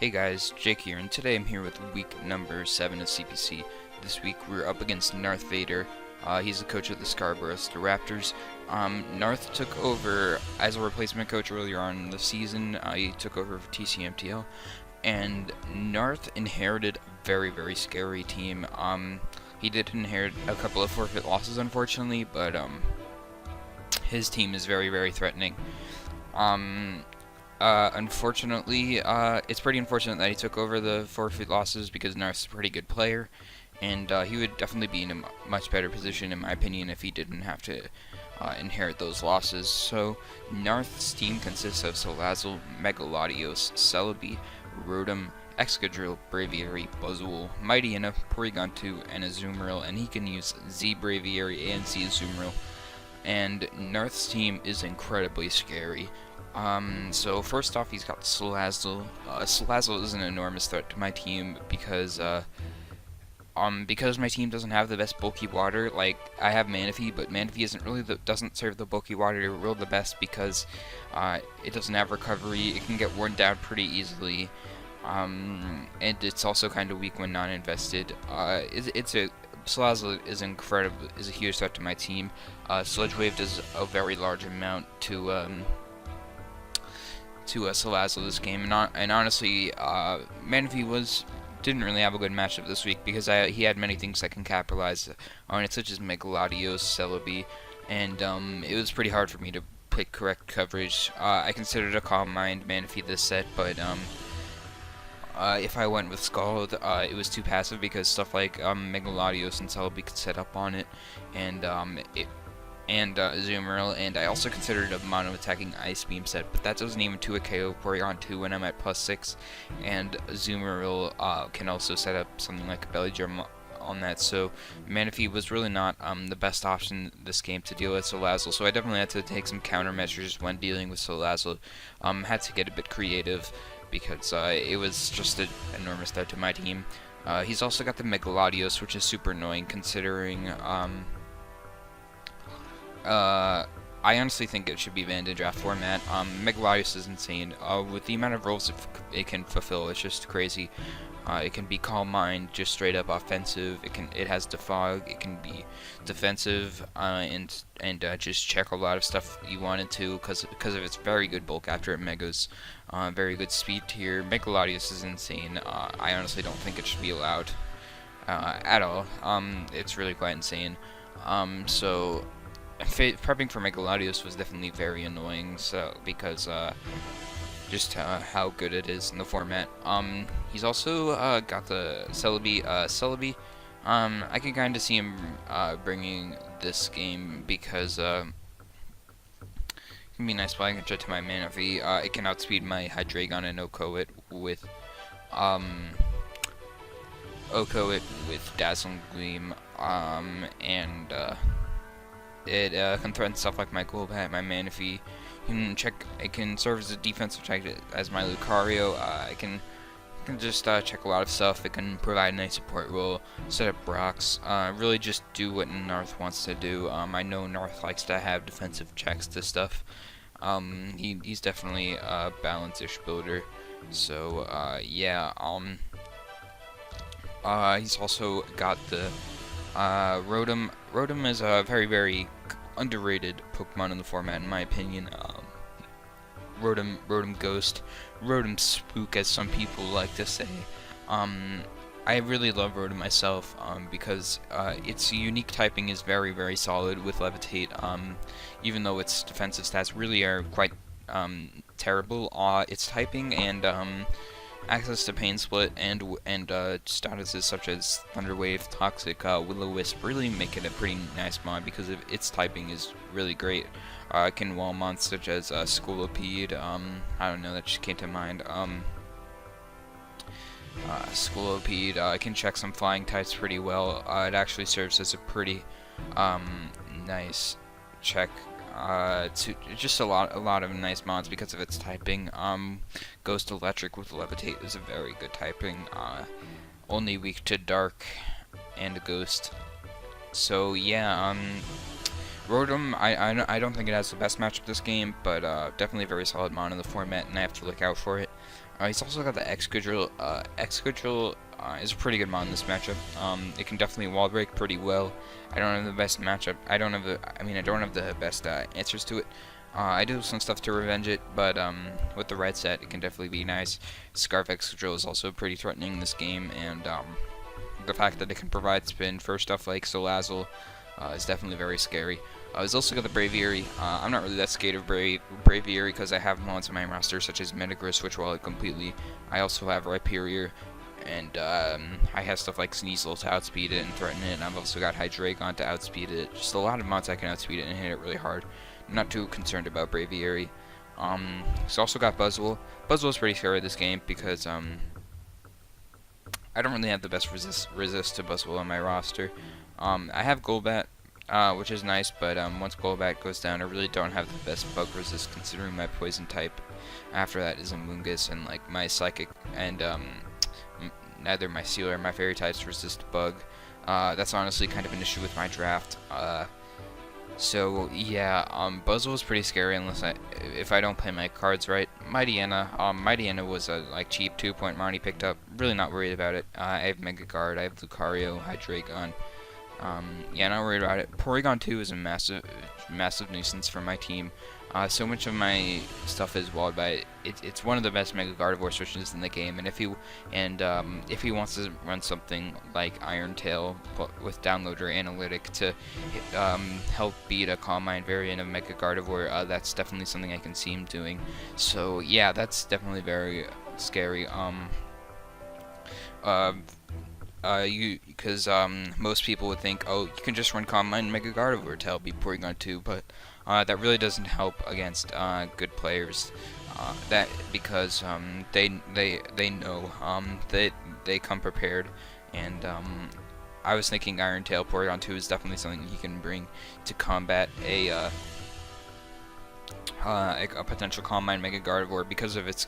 Hey guys, Jake here, and today I'm here with week number 7 of CPC. This week we're up against Narth Vader. He's the coach of the Scarborough Staraptors. Narth took over as a replacement coach earlier on in the season. He took over for TCMTL, and Narth inherited a very scary team. He did inherit a couple of forfeit losses, unfortunately, but his team is very threatening. Unfortunately, it's pretty unfortunate that he took over the forfeit losses because Narth's a pretty good player, and he would definitely be in a much better position, in my opinion, if he didn't have to inherit those losses. So, Narth's team consists of Salazzle, Megalodios, Celebi, Rotom, Excadrill, Braviary, Buzzwole, Mightyena, Porygon2, and Azumarill, and he can use Z Braviary and Z Azumarill. And Narth's team is incredibly scary. So first off, he's got Salazzle. Salazzle is an enormous threat to my team because my team doesn't have the best bulky water. Like, I have Manaphy, but Manaphy doesn't serve the bulky water role the best because it doesn't have recovery. It can get worn down pretty easily, and it's also kind of weak when non-invested. Salazzle is a huge threat to my team. Sludge Wave does a very large amount to Salazzle this game, and honestly, Manaphy didn't really have a good matchup this week because he had many things that can capitalize on it, such as Megalodios, Celebi, and it was pretty hard for me to pick correct coverage. I considered a Calm Mind Manaphy this set, but if I went with Scald, it was too passive because stuff like Megalodios and Celebi could set up on it, and Azumarill, and I also considered a mono-attacking Ice Beam set, but that doesn't even 2 a KO Porygon 2 when I'm at +6, and Azumarill can also set up something like a Belly Drum on that, so Manaphy was really not the best option this game to deal with Salazzle, so I definitely had to take some countermeasures when dealing with Salazzle. Had to get a bit creative because it was just an enormous threat to my team. He's also got the Megalodios, which is super annoying considering I honestly think it should be banned in draft format. Megalodios is insane. With the amount of roles it can fulfill, it's just crazy. It can be Calm Mind, just straight up offensive. It has Defog. It can be defensive and just check a lot of stuff you wanted to because of its very good bulk after it megas. Very good speed tier. Megalodios is insane. I honestly don't think it should be allowed at all. It's really quite insane. So prepping for Megalodios was definitely very annoying, so because just how good it is in the format. He's also got the Celebi. Celebi, I can kind of see him bringing this game because it can be nice flying jet to my Manaphy. It can outspeed my Hydreigon and Oko-It with Dazzling Gleam, and it can threaten stuff like my Golbat, my Manaphy. It can serve as a defensive check as my Lucario. It can just check a lot of stuff. It can provide a nice support role, set up rocks, really just do what Narth wants to do. I know Narth likes to have defensive checks to stuff. He's definitely a balance-ish builder. So yeah. He's also got the Rotom. Rotom is a very underrated Pokemon in the format, in my opinion. Rotom Ghost, Rotom Spook, as some people like to say. I really love Rotom myself because its unique typing is very solid with Levitate. Even though its defensive stats really are quite terrible, its typing and access to Pain Split and statuses such as Thunder Wave, Toxic, Will-O-Wisp really make it a pretty nice mod because of its typing is really great. It can wall mods such as Scolipede, I don't know, that just came to mind. Scolipede, it can check some flying types pretty well. It actually serves as a pretty nice check. Just a lot of nice mods because of its typing. Ghost Electric with Levitate is a very good typing. Only weak to Dark and Ghost. So yeah, Rotom, I don't think it has the best matchup this game, but definitely a very solid mod in the format, and I have to look out for it. He's also got the Excadrill. Excadrill is a pretty good mon in this matchup. It can definitely wall break pretty well. I don't have the best matchup. I don't have the best answers to it. I do some stuff to revenge it, but with the right set, it can definitely be nice. Scarf Excadrill is also pretty threatening in this game, and the fact that it can provide spin for stuff like Salazzle is definitely very scary. He's also got the Braviary. I'm not really that scared of Braviary because I have mods in my roster such as Metagross, which will completely. I also have Rhyperior, and I have stuff like Sneasel to outspeed it and threaten it, and I've also got Hydreigon to outspeed it. Just a lot of mods I can outspeed it and hit it really hard. I'm not too concerned about Braviary. He's also got Buzzwole. Buzzwole's pretty scary this game because I don't really have the best resist to Buzzwole on my roster. I have Golbat, which is nice, but once Golbat goes down, I really don't have the best bug resist considering my poison type. After that is Amoonguss, and like my psychic and neither my Sealer or my fairy types resist bug. That's honestly kind of an issue with my draft. So yeah, Buzzwole is pretty scary if I don't play my cards right. Mightyena was a like cheap 2-point mon he picked up. Really not worried about it. I have Mega Guard, I have Lucario, Hydreigon. Yeah, not worried about it. Porygon 2 is a massive nuisance for my team. So much of my stuff is walled by it. It's one of the best Mega Gardevoir switches in the game, and if he wants to run something like Iron Tail with Downloader Analytic to help beat a Calm Mind variant of Mega Gardevoir, that's definitely something I can see him doing. So yeah, that's definitely very scary. Because most people would think, oh, you can just run Calm Mind and Mega Gardevoir to help beat Porygon 2, but that really doesn't help against good players. Because they know they come prepared, and I was thinking Iron Tail Porygon 2 is definitely something he can bring to combat a potential Calm Mind Mega Gardevoir because of its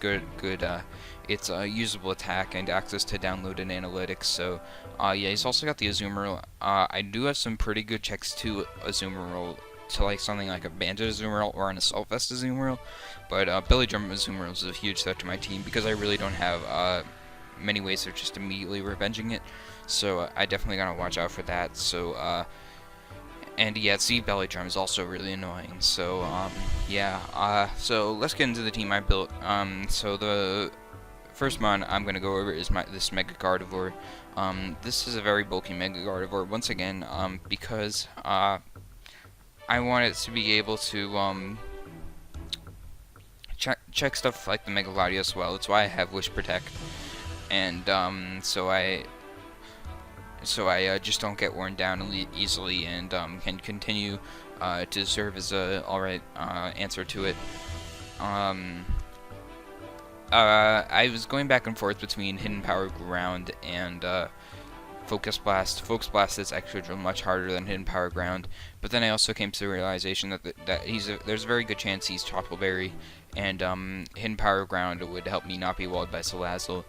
its usable attack and access to download and analytics. So yeah, he's also got the Azumarill. I do have some pretty good checks to Azumarill, to like something like a Bandit Azumarill or an Assault Vest Azumarill, but Billy Drum Azumarill is a huge threat to my team because I really don't have many ways of just immediately revenging it. So I definitely gotta watch out for that. So and yeah, Belly Drum is also really annoying. So yeah, so let's get into the team I built. So the first mon I'm gonna go over is this Mega Gardevoir. This is a very bulky Mega Gardevoir once again, because I want it to be able to check stuff like the Mega Latios well. That's why I have Wish Protect, and so I just don't get worn down easily, and can continue to serve as a alright answer to it. I was going back and forth between Hidden Power Ground and Focus Blast. Focus Blast is actually much harder than Hidden Power Ground, but then I also came to the realization that there's a very good chance he's Chocolate Berry, and Hidden Power Ground would help me not be walled by Salazzle,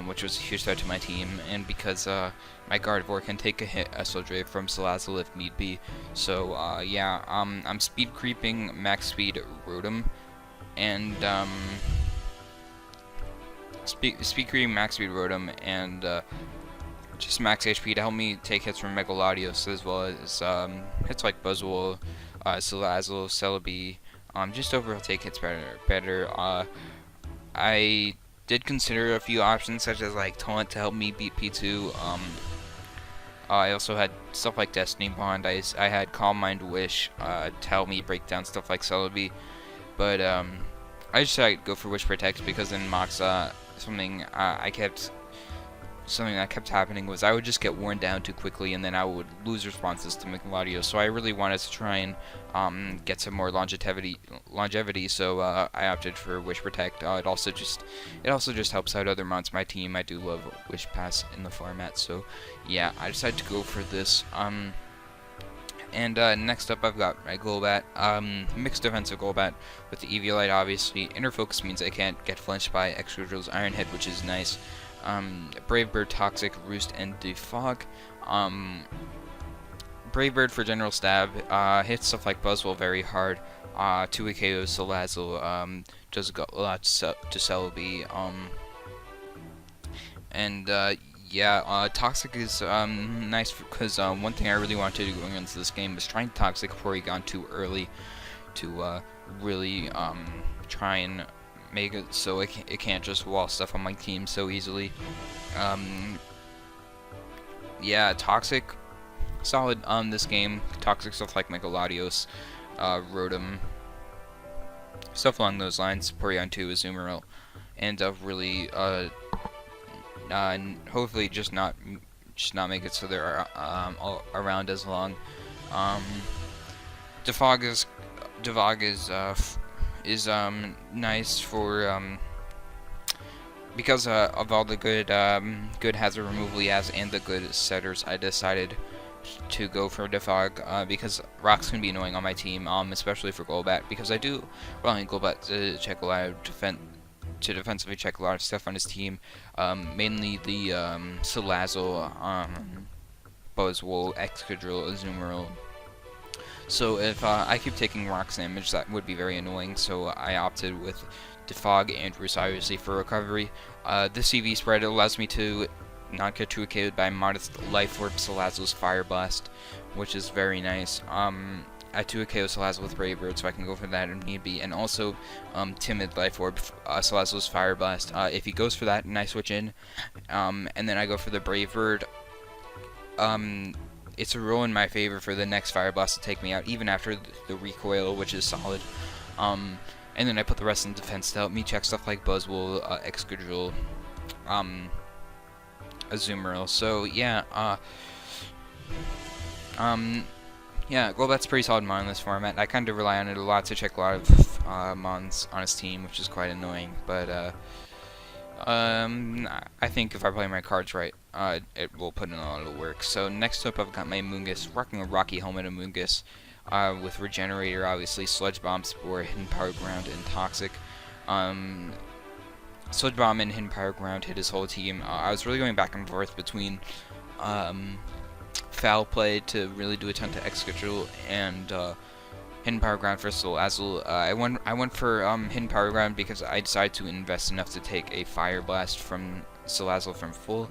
which was a huge threat to my team, and because my Gardevoir can take a hit SOJ from Salazzle if need be. So yeah, I'm speed creeping max speed Rotom, and speed creeping max speed Rotom, and just max HP to help me take hits from Mega Latios, as well as hits like Buzzwole, Salazzle, Celebi. Just overall take hits better. I did consider a few options such as like Taunt to help me beat P2. I also had stuff like Destiny Bond. I had Calm Mind Wish to help me break down stuff like Celebi, but I just decided to go for Wish Protect because in Moxa something that kept happening was I would just get worn down too quickly, and then I would lose responses to Michelangelo. So I really wanted to try and get some more longevity. So I opted for Wish Protect. It also just helps out other mods in my team. I do love Wish Pass in the format. So yeah, I decided to go for this. And next up, I've got my Golbat, mixed defensive Golbat with the Eviolite, obviously. Inner Focus means I can't get flinched by Excadrill's Iron Head, which is nice. Brave Bird, Toxic, Roost, and Defog. Brave Bird for General Stab, hits stuff like Buzzwole very hard. 2 KOs to Salazzle, does a lot to Celebi, and yeah, Toxic is nice because one thing I really wanted to do going into this game was trying Toxic Porygon too early to really try and make it so it can't just wall stuff on my team so easily. Yeah, Toxic, solid on this game. Toxic stuff like Megalodios, Rotom, stuff along those lines. Porygon 2, Azumarill, and really hopefully just not make it so they're all around as long. Defog is nice for because of all the good hazard removal he has and the good setters. I decided to go for Defog because rocks can be annoying on my team, especially for Golbat, because I do rely on Golbat to check a lot of defensively check a lot of stuff on his team, mainly the Salazzle, Buzzwole, Excadrill, Azumarill. So if I keep taking rocks damage, that would be very annoying, so I opted with Defog and Rusariously for recovery. The CV spread allows me to not get too KO'd by modest Life Orb Salazzle's Fire Blast, which is very nice. I 2 KO Salazzle with Brave Bird, so I can go for that if need be, and also Timid Life Orb Salazzle's Fire Blast. If he goes for that, and I switch in, and then I go for the Brave Bird, it's a roll in my favor for the next Fire Blast to take me out, even after the recoil, which is solid. And then I put the rest in defense to help me check stuff like Buzzwole, Excadrill, Azumarill. So yeah, yeah, Golbat's pretty solid mon in this format. I kind of rely on it a lot to check a lot of mons on his team, which is quite annoying. But I think if I play my cards right, it will put in a lot of work. So next up, I've got my Amoonguss, rocking a Rocky Helmet Amoonguss, with Regenerator, obviously, Sludge Bomb, Spore, Hidden Power Ground, and Toxic. Sludge Bomb and Hidden Power Ground hit his whole team. I was really going back and forth between Foul Play to really do a ton to Excadrill and Hidden Power Ground for Salazzle. I went for Hidden Power Ground because I decided to invest enough to take a Fire Blast from Salazzle from full.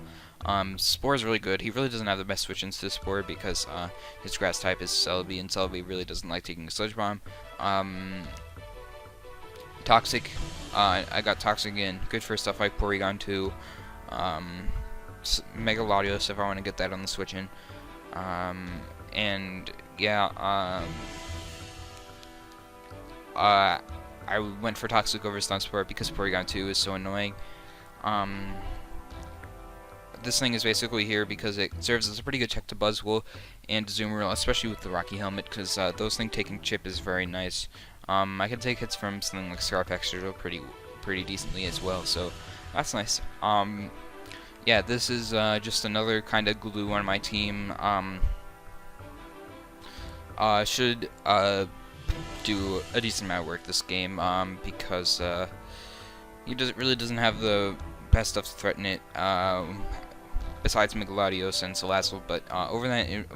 Spore is really good. He really doesn't have the best switch-ins to Spore because his grass type is Celebi, and Celebi really doesn't like taking a Sludge Bomb. Toxic, I got Toxic again. Good for stuff like Porygon 2, Megalodios if I want to get that on the switch-in. And yeah, I went for Toxic over Stun Spore because Porygon 2 is so annoying. This thing is basically here because it serves as a pretty good check to Buzzwole and Azumarill, especially with the Rocky Helmet, because those things taking chip is very nice. I can take hits from something like Staraptors pretty decently as well, so that's nice. Yeah, this is just another kind of glue on my team. Should do a decent amount of work this game because he really doesn't have the best stuff to threaten it. Besides Megalodios and Salazzle, but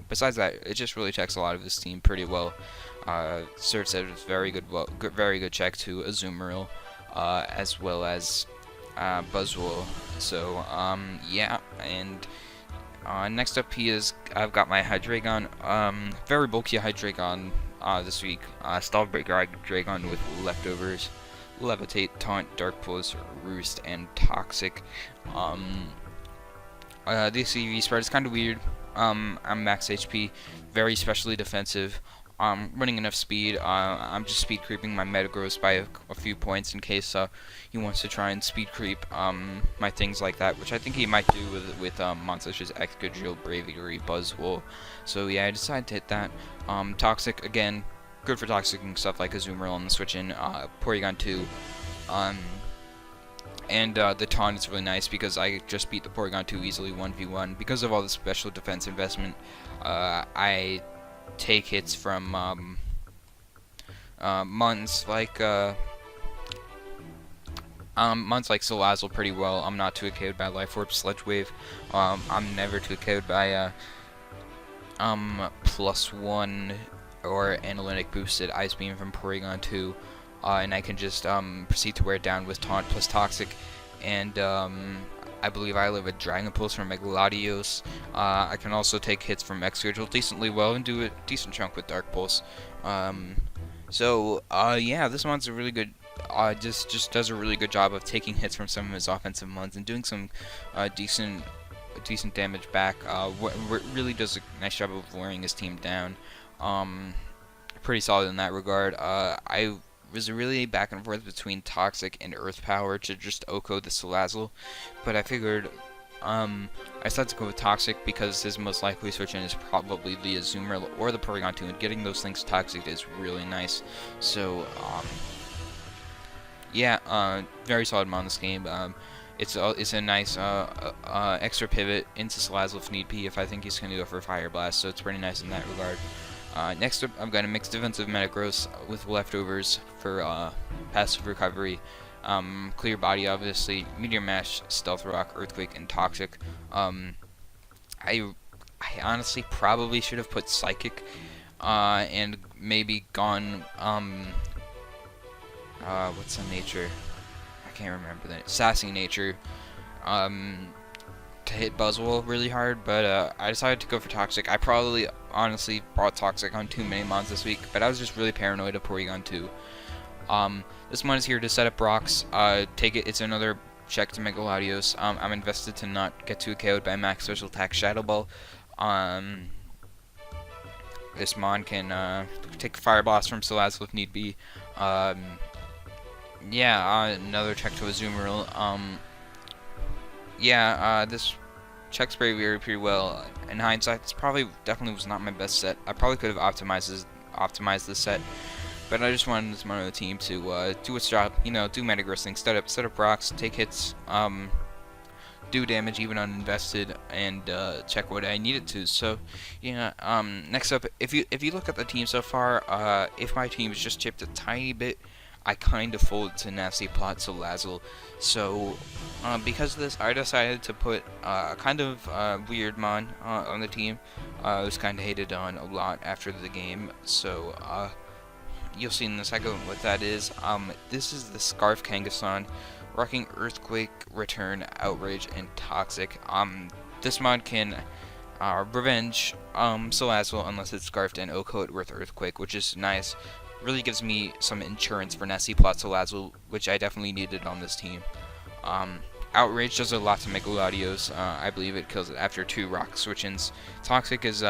besides that, it just really checks a lot of his team pretty well. Serves as very good check to Azumarill, as well as Buzzwole. So yeah, and next up I've got my Hydreigon, very bulky Hydreigon this week. Stallbreaker Hydreigon with leftovers, Levitate, Taunt, Dark Pulse, Roost, and Toxic. The CV spread is kind of weird. I'm max HP, very specially defensive. Running enough speed. I'm just speed creeping my Metagross by a few points in case he wants to try and speed creep my things like that, which I think he might do with monsters such as Excadrill, Braviary, Buzzwole. So yeah, I decided to hit that. Toxic again, good for Toxic and stuff like Azumarill on the switch in. Porygon 2. And the taunt is really nice because I just beat the Porygon 2 easily 1v1 because of all the special defense investment. I take hits from months like Salazzle pretty well. I'm not too KO'd by Life Orb, Sludge Wave. I'm never too KO'd by +1 or analytic boosted Ice Beam from Porygon 2, and I can just proceed to wear it down with Taunt plus Toxic, and I believe I live with Dragon Pulse from Megalodios. I can also take hits from Excadrill decently well and do a decent chunk with Dark Pulse. Yeah, this mon's a really good. Just does a really good job of taking hits from some of his offensive mons and doing some decent damage back. Really does a nice job of wearing his team down. Pretty solid in that regard. I was really back and forth between Toxic and Earth Power to just OHKO the Salazzle, but I figured I decided to go with Toxic because his most likely switch in is probably the Azumarill or the Porygon 2, and getting those things Toxic is really nice. So yeah, very solid mon this game. It's a nice extra pivot into Salazzle if need be, if I think he's going to go for Fire Blast, so it's pretty nice in that regard. Next up, I've got a mixed defensive Metagross with leftovers for passive recovery. Clear Body, obviously, Meteor Mash, Stealth Rock, Earthquake, and Toxic. I honestly probably should have put Psychic and maybe gone what's the nature? I can't remember that. Sassy Nature to hit Buzzwole really hard, but I decided to go for Toxic. I probably honestly brought Toxic on too many mons this week, but I was just really paranoid of Porygon 2. This one is here to set up rocks. Take it. It's another check to Megalodios. I'm invested to not get too KO'd by max special attack Shadow Ball. This mon can take Fire Blast from Salazzle if need be. Yeah, another check to Azumarill. This checks pretty well. In hindsight, this definitely was not my best set. I probably could have optimized this set, but I just wanted this mono team to do its job. You know, do Metagross things, set up rocks, take hits, do damage even uninvested, and check what I needed to. So, yeah. Next up, if you look at the team so far, if my team is just chipped a tiny bit, I kind of folded to Nasty Plot Salazzle. So, because of this, I decided to put a kind of weird mon on the team. It was kind of hated on a lot after the game. So, you'll see in a second what that is. This is the Scarf Kangaskhan, rocking Earthquake, Return, Outrage, and Toxic. This mod can revenge Salazzle unless it's Scarfed and OHKO it with Earthquake, which is nice. Really gives me some insurance for Nasty Plot Salazzle, which I definitely needed on this team. Outrage does a lot to Megalodios. I believe it kills it after 2 rock switch-ins. Toxic is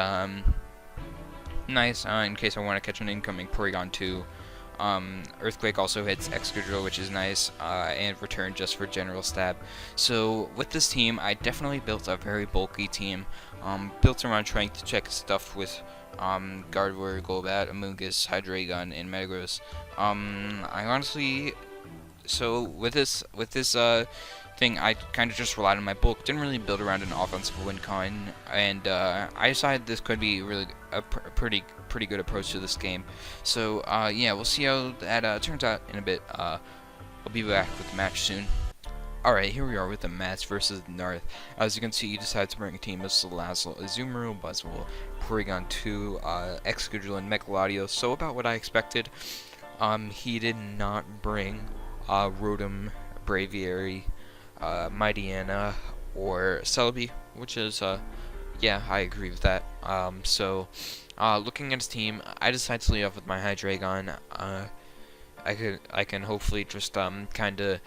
nice in case I want to catch an incoming Porygon 2. Earthquake also hits Excadrill, which is nice, and Return just for general stab. So with this team, I definitely built a very bulky team, built around trying to check stuff with Gardevoir, Golbat, Amoonguss, Hydreigon, and Metagross. I honestly, so with this thing, I kind of just relied on my bulk. Didn't really build around an offensive win con, and I decided this could be really a pretty good approach to this game. So yeah, we'll see how that turns out in a bit. I'll be back with the match soon. Alright, here we are with the match versus North. As you can see, you decided to bring a team of Salazzle, Azumarill, Buzzwole, Porygon 2, Excadrill, and Megalodios. So about what I expected. He did not bring Rotom, Braviary, Mightyena, or Celebi, which is, yeah, I agree with that. Looking at his team, I decided to lead off with my Hydreigon. I can hopefully just kind of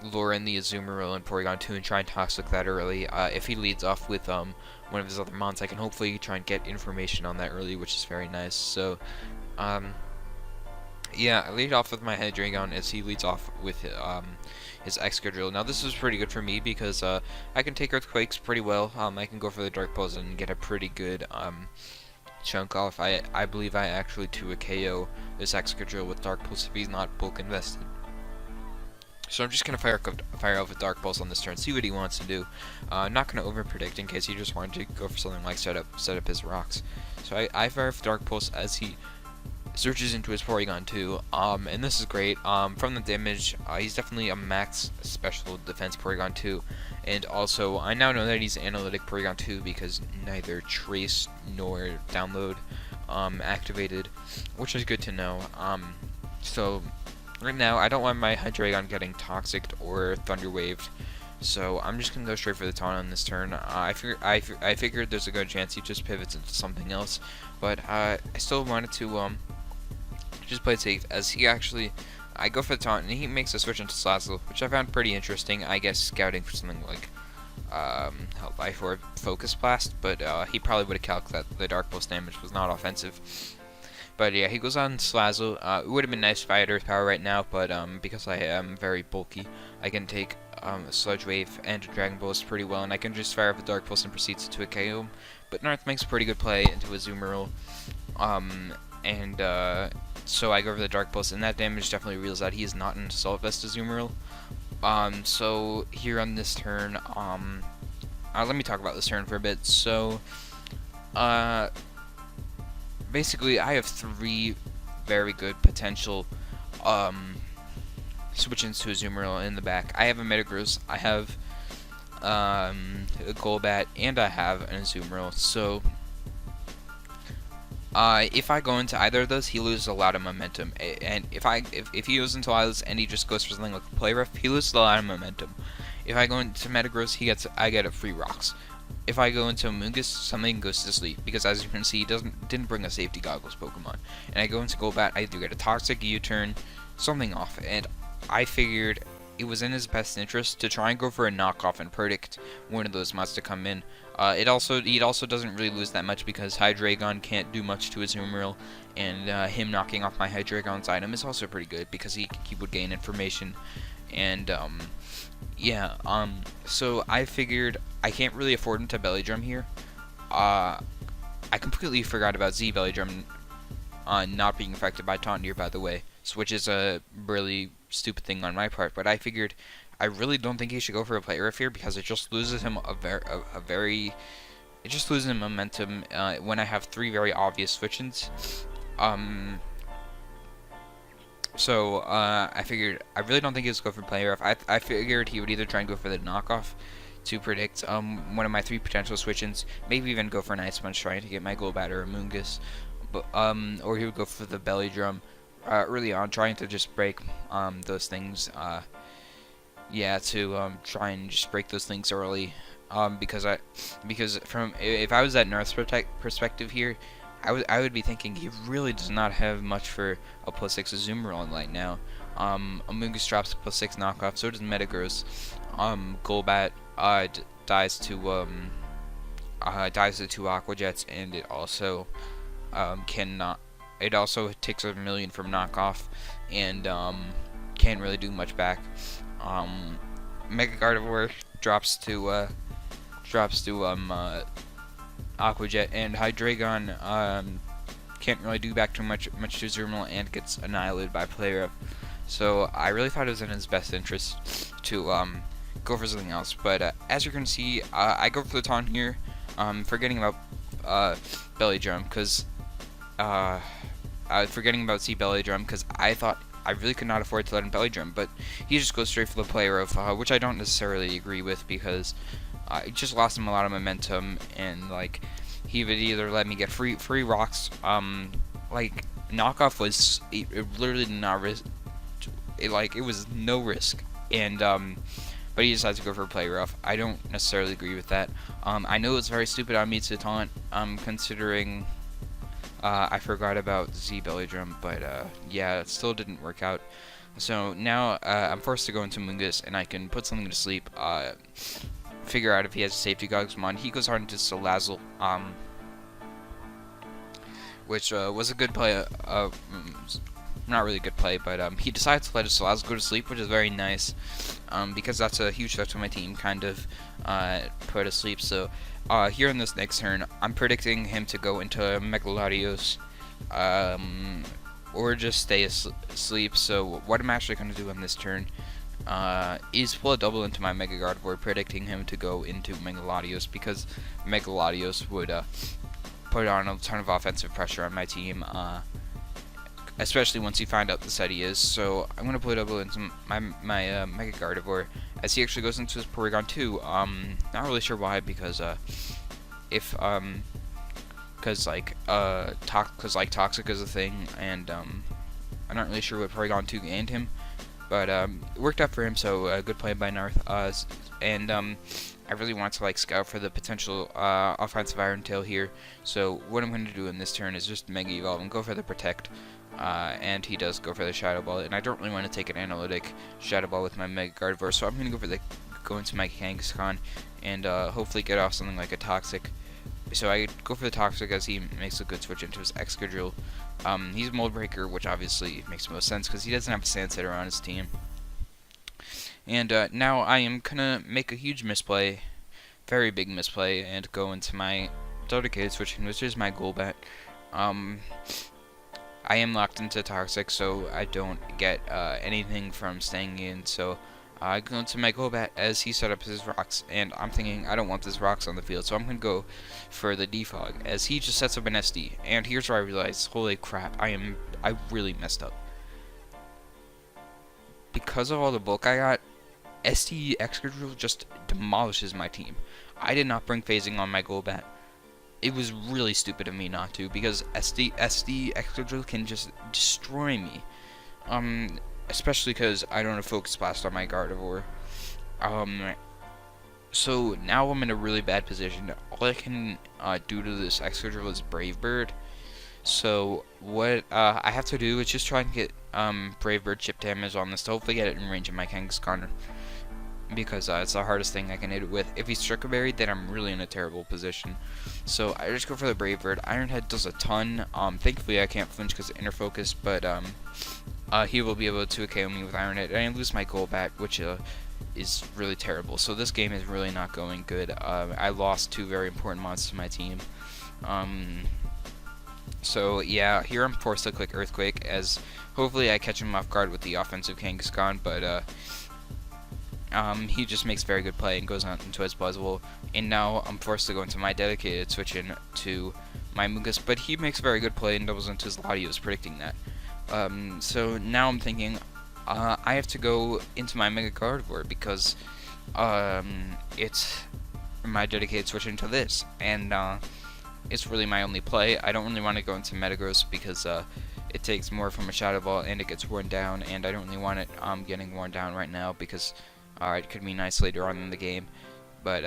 lure in the Azumarill and Porygon 2 and try and Toxic that early. If he leads off with one of his other mons, I can hopefully try and get information on that early, which is very nice. So, yeah, I lead off with my Hydreigon as he leads off with his Excadrill. Now this is pretty good for me because I can take Earthquakes pretty well. I can go for the Dark Pulse and get a pretty good chunk off. I believe I actually 2 a KO this Excadrill with Dark Pulse if he's not bulk invested. So I'm just going to fire off a Dark Pulse on this turn, see what he wants to do. Not going to over-predict in case he just wanted to go for something like set up his rocks. So I fire off Dark Pulse as he switches into his Porygon 2, and this is great. From the damage, he's definitely a max special defense Porygon 2, and also I now know that he's analytic Porygon 2 because neither Trace nor Download activated, which is good to know. So right now I don't want my Hydreigon getting Toxic or Thunder Waved, so I'm just gonna go straight for the taunt on this turn. I figured there's a good chance he just pivots into something else, but I still wanted to just play it safe, as I go for the taunt and he makes a switch into Slazzle, which I found pretty interesting. I guess scouting for something like Life Orb Focus Blast, but he probably would have calculated that the Dark Pulse damage was not offensive. But yeah, he goes on Slazzle. It would have been nice if I had Earth Power right now, but because I am very bulky, I can take a Sludge Wave and a Dragon Pulse pretty well, and I can just fire up the Dark Pulse and proceed to a KO. But North makes a pretty good play into a Azumarill. So I go for the Dark Pulse, and that damage definitely reveals that he is not an Assault Vest Azumarill. So here on this turn, let me talk about this turn for a bit. So, basically, I have 3 very good potential switch-ins to Azumarill in the back. I have a Metagross, I have a Golbat, and I have an Azumarill. So if I go into either of those, he loses a lot of momentum. And if he goes into Isles and he just goes for something like a Play Rough, he loses a lot of momentum. If I go into Metagross, I get a free Rocks. If I go into Amoonguss, something goes to sleep, because as you can see, he didn't bring a Safety Goggles Pokemon. And I go into Golbat, I do get a Toxic, U-turn, something off, and I figured it was in his best interest to try and go for a knockoff and predict one of those mods to come in. It also doesn't really lose that much because Hydreigon can't do much to his Azumarill, and him knocking off my Hydreigon's item is also pretty good because he would gain information. And so I figured I can't really afford him to Belly Drum here. I completely forgot about Z Belly Drum not being affected by Taunt here, by the way, which is a really stupid thing on my part, but I figured I really don't think he should go for a Play Rough here because it just loses him it just loses him momentum when I have 3 very obvious switch-ins. So I figured I really don't think he was going for Play Rough. I figured he would either try and go for the knockoff to predict one of my 3 potential switch-ins, maybe even go for an Ice Punch trying to get my Golbat or Amoonguss, but or he would go for the Belly Drum early on, trying to just break those things. To try and just break those things early. Because if I was at North's perspective here, I would be thinking he really does not have much for a +6 Azumarill right now. Amoonguss drops a +6 knockoff, so does Metagross. Golbat dies to 2 Aqua Jets, and it also It also takes a million from knockoff, and can't really do much back. Mega Gardevoir drops to Aqua Jet, and Hydreigon can't really do back too much to Azumarill and gets annihilated by Play Rough. So I really thought it was in his best interest to go for something else. But as you're gonna see, I go for the taunt here, forgetting about Belly Drum because forgetting about C Belly Drum because I thought I really could not afford to let him Belly Drum, but he just goes straight for the Play Rough, which I don't necessarily agree with because it just lost him a lot of momentum, and like he would either let me get free rocks. Like knockoff was it literally did not risk. It was no risk, and but he decides to go for a Play Rough. I don't necessarily agree with that. I know it's very stupid on me to taunt, considering I forgot about Z Belly Drum, but yeah, it still didn't work out. So now I'm forced to go into Amoonguss, and I can put something to sleep. Figure out if he has a Safety Goggles on. He goes hard into Salazzle, which was a good play. Not really a good play, but he decides to let his Salazzle go to sleep, which is very nice, because that's a huge threat to my team, kind of put to sleep. So here in this next turn, I'm predicting him to go into Megalodios, or just stay asleep. So what I'm actually going to do on this turn is pull a double into my Mega Gardevoir, predicting him to go into Megalodios, because Megalodios would put on a ton of offensive pressure on my team. especially once you find out the set he is. So I'm gonna play double into my Mega Gardevoir as he actually goes into his Porygon 2. Not really sure why, because if because like Toxic is a thing, and I'm not really sure what Porygon 2 gained him, but it worked out for him. So good play by Narth. And I really want to like scout for the potential offensive Iron Tail here. So what I'm going to do in this turn is just Mega Evolve and go for the Protect. And he does go for the Shadow Ball, and I don't really want to take an Analytic Shadow Ball with my Mega Gardevoir, so I'm going to go into my Kangaskhan and hopefully get off something like a Toxic. So I go for the Toxic as he makes a good switch into his Excadrill. He's Mold Breaker, which obviously makes most sense because he doesn't have a Sand Setter on his team. And now I am gonna make a huge misplay, very big misplay, and go into my dedicated switching, which is my Golbat. I am locked into Toxic, so I don't get anything from staying in. So I go into my Golbat as he set up his rocks, and I'm thinking I don't want this rocks on the field, so I'm gonna go for the Defog as he just sets up an SD. And here's where I realize, holy crap, I really messed up. Because of all the bulk I got, SD Excadrill just demolishes my team. I did not bring phasing on my Golbat. It was really stupid of me not to, because SD Excadrill can just destroy me. Especially because I don't have Focus Blast on my Gardevoir. So now I'm in a really bad position. All I can do to this Excadrill is Brave Bird. So what I have to do is just try and get Brave Bird chip damage on this to hopefully get it in range of my Kangaskhan, because it's the hardest thing I can hit it with. If he's Trick Berry, then I'm really in a terrible position. So I just go for the Brave Bird. Iron Head does a ton. Thankfully I can't flinch because of Inner Focus, but he will be able to KO me with Iron Head, and I lose my Golbat, which is really terrible. So this game is really not going good. I lost two very important mods to my team. So yeah, here I'm forced to click Earthquake, as hopefully I catch him off guard with the offensive Kangaskhan, but he just makes very good play and goes on into his Buzzwole, and now I'm forced to go into my dedicated switch in to my Mungus, but he makes very good play and doubles into his Latios, predicting that. So now I'm thinking I have to go into my Mega Gardevoir because it's my dedicated switch into this, and it's really my only play. I don't really want to go into Metagross because it takes more from a Shadow Ball and it gets worn down, and I don't really want it getting worn down right now because it could be nice later on in the game. But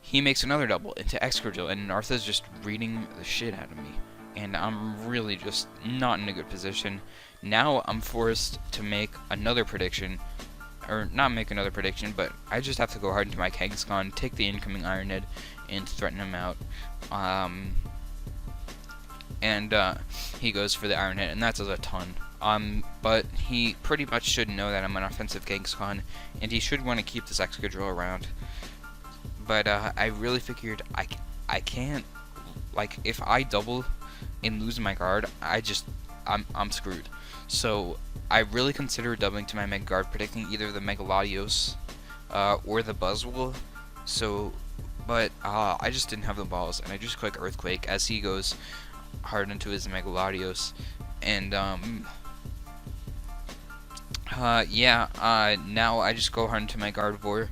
he makes another double into Excadrill, and Nartha's just reading the shit out of me, and I'm really just not in a good position. Now I'm forced to make another prediction, or not make another prediction, but I just have to go hard into my Kangaskhan, take the incoming Iron Head, and threaten him out. And he goes for the Iron Head, and that does a ton. But he pretty much should know that I'm an offensive Kangaskhan, and he should want to keep this Excadrill around. But I really figured I can't, like, if I double and lose my guard, I'm screwed. So I really considered doubling to my Mega Guard, predicting either the Mega Latios or the Buzzwole. So, but I just didn't have the balls, and I just click Earthquake as he goes hard into his Mega Latios, and now I just go hard into my Gardevoir.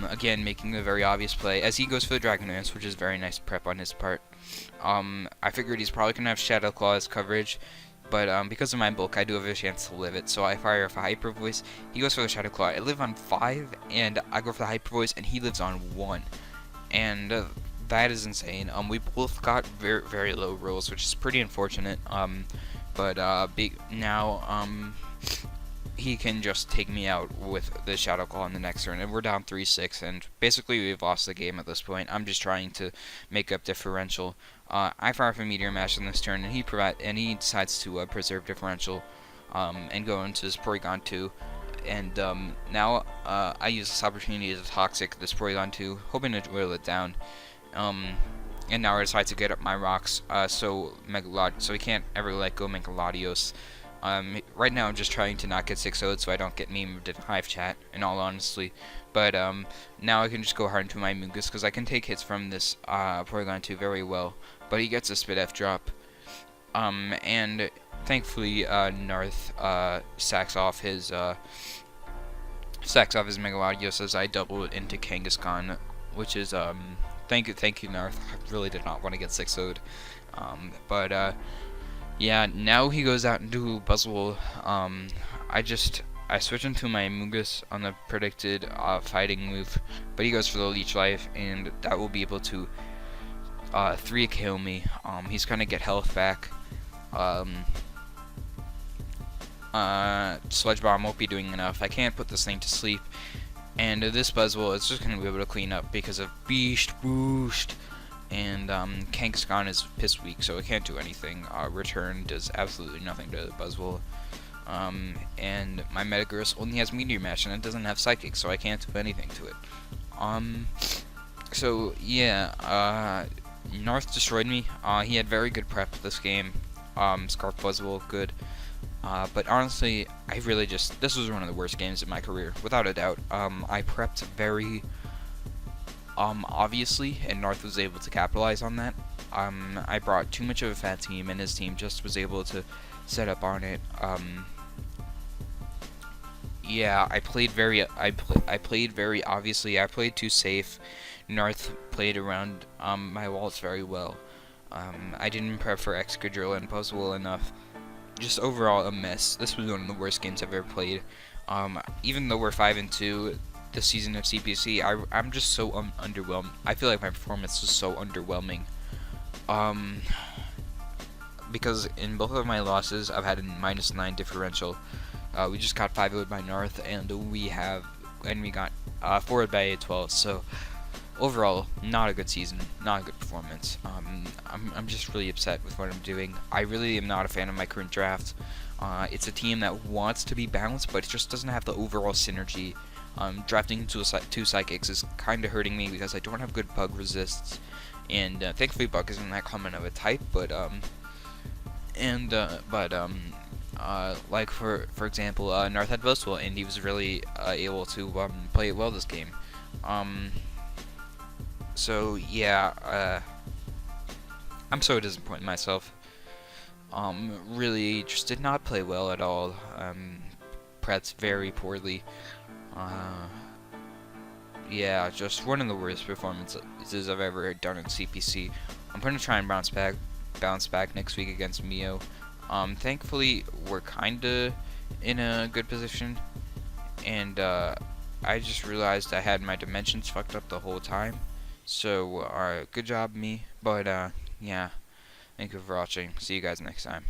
Again, making a very obvious play as he goes for the Dragon Dance, which is very nice prep on his part. I figured he's probably gonna have Shadow Claw as coverage, but because of my bulk, I do have a chance to live it. So I fire off a Hyper Voice. He goes for the Shadow Claw. I live on 5, and I go for the Hyper Voice, and he lives on 1, and that is insane. We both got very, very low rolls, which is pretty unfortunate. But now he can just take me out with the Shadow Claw in the next turn, and we're down 3-6, and basically we've lost the game at this point. I'm just trying to make up differential. I fire off a Meteor Mash in this turn, and he decides to preserve differential and go into his Porygon 2. And now I use this opportunity as a Toxic this Porygon 2, hoping to whittle it down. And now I decide to get up my rocks, so he can't ever let go Mega Latios. Right now I'm just trying to not get 6-0'd so I don't get memed in Hive Chat, in all honesty. But now I can just go hard into my Mungus because I can take hits from this Porygon 2 very well. But he gets a Spit F drop. And thankfully, Narth sacks off his Megalodios as I double it into Kangaskhan, which is thank you, Narth. I really did not want to get 6-0'd. But yeah, now he goes out into Buzzwole. I switch into my Mugus on the predicted fighting move, but he goes for the Leech Life, and that will be able to 3 KO me. He's gonna get health back. Sludge Bomb won't be doing enough. I can't put this thing to sleep. And this Buzzwole is just going to be able to clean up because of Beast Boost. And Kangaskhan is Piss Weak, so it can't do anything. Return does absolutely nothing to Buzzwole. And my Metagross only has Meteor Mash, and it doesn't have Psychic, so I can't do anything to it. So yeah, North destroyed me. He had very good prep this game. Scarf Buzzwole, good. But honestly, this was one of the worst games of my career, without a doubt. I prepped very, obviously, and North was able to capitalize on that. I brought too much of a fat team, and his team just was able to set up on it. Yeah, I played very obviously. I played too safe. North played around my walls very well. I didn't prep for Excadrill and Buzzwole enough. Just overall a mess. This was one of the worst games I've ever played. Even though we're 5-2 this season of CPC, I'm just so underwhelmed. I feel like my performance was so underwhelming. Because in both of my losses, I've had a -9 differential. We just got 5-0'd by North, and we got 4'd by A12. So overall, not a good season, not a good performance. I'm just really upset with what I'm doing. I really am not a fan of my current draft. It's a team that wants to be balanced, but it just doesn't have the overall synergy. Drafting into 2 Psychics is kind of hurting me because I don't have good Bug resists, and thankfully Bug isn't that common of a type. But like for example, North had Buzzwole, and he was really able to play it well this game. So yeah, I'm so disappointed in myself. Really just did not play well at all. Prepped very poorly. Yeah, just one of the worst performances I've ever done in CPC. I'm gonna try and bounce back next week against Mio. Thankfully we're kinda in a good position, and I just realized I had my dimensions fucked up the whole time. So, good job, me. But, yeah. Thank you for watching. See you guys next time.